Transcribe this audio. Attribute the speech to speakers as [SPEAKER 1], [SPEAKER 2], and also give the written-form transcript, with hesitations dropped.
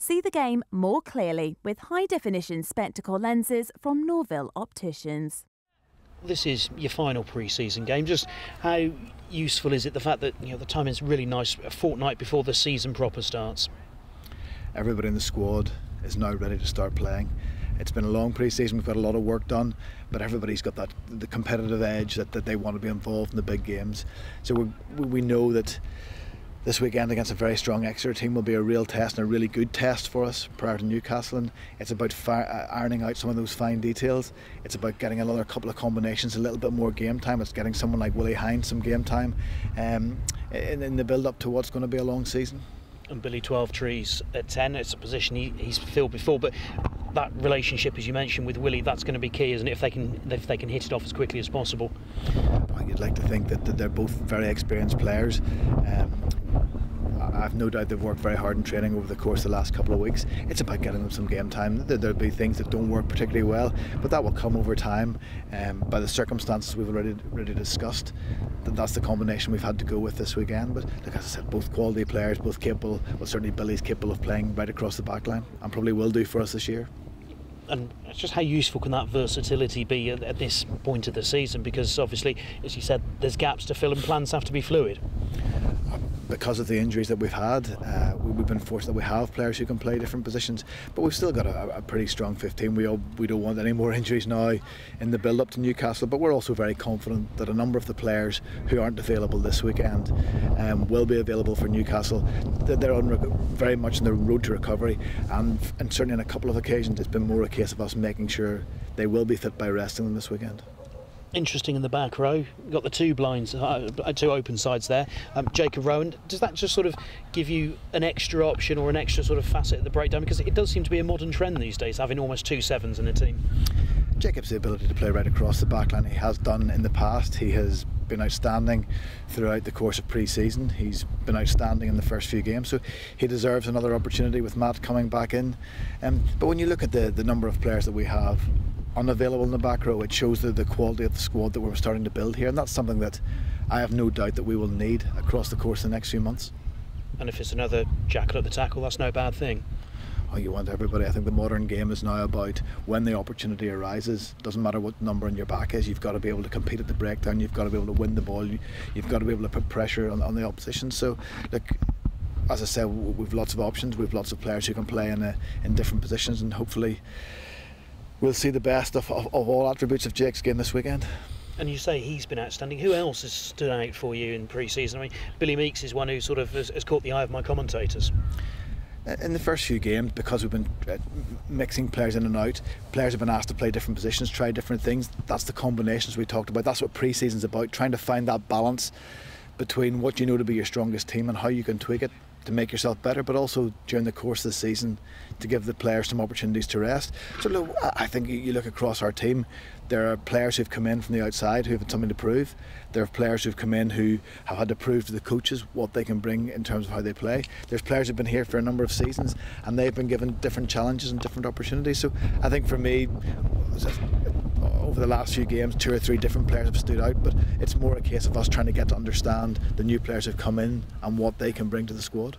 [SPEAKER 1] See the game more clearly with high-definition spectacle lenses from Norville Opticians.
[SPEAKER 2] This is your final pre-season game. Just how useful is it, the fact that the timing is really nice, a fortnight before the season proper starts?
[SPEAKER 3] Everybody in the squad is now ready to start playing. It's been a long pre-season, we've got a lot of work done, but everybody's got the competitive edge that they want to be involved in the big games. So we know that this weekend against a very strong Exeter team will be a real test and a really good test for us prior to Newcastle. And it's about ironing out some of those fine details. It's about getting another couple of combinations, a little bit more game time. It's getting someone like Willie Hines some game time in the build-up to what's going to be a long season.
[SPEAKER 2] And Billy 12 Trees at 10, it's a position he's filled before, but that relationship, as you mentioned, with Willie, that's going to be key, isn't it, if they can hit it off as quickly as possible?
[SPEAKER 3] Well, you'd like to think that they're both very experienced players. I've no doubt they've worked very hard in training over the course of the last couple of weeks. It's about getting them some game time. There'll be things that don't work particularly well, but that will come over time by the circumstances we've already discussed. That's the combination we've had to go with this weekend. But like I said, both quality players, both capable. Well, certainly Billy's capable of playing right across the back line and probably will do for us this year.
[SPEAKER 2] And just how useful can that versatility be at this point of the season? Because obviously, as you said, there's gaps to fill and plans have to be fluid.
[SPEAKER 3] Because of the injuries that we've had, we've been fortunate that we have players who can play different positions, but we've still got a pretty strong 15. We don't want any more injuries now in the build-up to Newcastle, but we're also very confident that a number of the players who aren't available this weekend will be available for Newcastle. They're very much on the road to recovery, and certainly on a couple of occasions it's been more a case of us making sure they will be fit by resting them this weekend.
[SPEAKER 2] Interesting in the back row, you've got the two blinds, two open sides there. Jacob Rowan, does that just sort of give you an extra option or an extra sort of facet of the breakdown? Because it does seem to be a modern trend these days, having almost two sevens in a team.
[SPEAKER 3] Jacob's the ability to play right across the back line. He has done in the past. He has been outstanding throughout the course of pre-season. He's been outstanding in the first few games, so he deserves another opportunity with Matt coming back in. But when you look at the number of players that we have unavailable in the back row, it shows the quality of the squad that we're starting to build here, and that's something that I have no doubt that we will need across the course of the next few months.
[SPEAKER 2] And if it's another jackal at the tackle, that's no bad thing.
[SPEAKER 3] Oh, you want everybody. I think the modern game is now about when the opportunity arises. Doesn't matter what number on your back is, you've got to be able to compete at the breakdown, you've got to be able to win the ball, you've got to be able to put pressure on the opposition. So look, as I said, we've lots of options, we've lots of players who can play in different positions, and hopefully we'll see the best of all attributes of Jake's game this weekend.
[SPEAKER 2] And you say he's been outstanding. Who else has stood out for you in pre-season? I mean, Billy Meeks is one who sort of has caught the eye of my commentators.
[SPEAKER 3] In the first few games, because we've been mixing players in and out, players have been asked to play different positions, try different things. That's the combinations we talked about. That's what pre-season's about, trying to find that balance between what you know to be your strongest team and how you can tweak it to make yourself better, but also during the course of the season to give the players some opportunities to rest. So look, I think you look across our team, there are players who've come in from the outside who have had something to prove. There are players who've come in who have had to prove to the coaches what they can bring in terms of how they play. There's players who've been here for a number of seasons and they've been given different challenges and different opportunities. So I think for me, over the last few games, 2 or 3 different players have stood out, but it's more a case of us trying to get to understand the new players who've come in and what they can bring to the squad.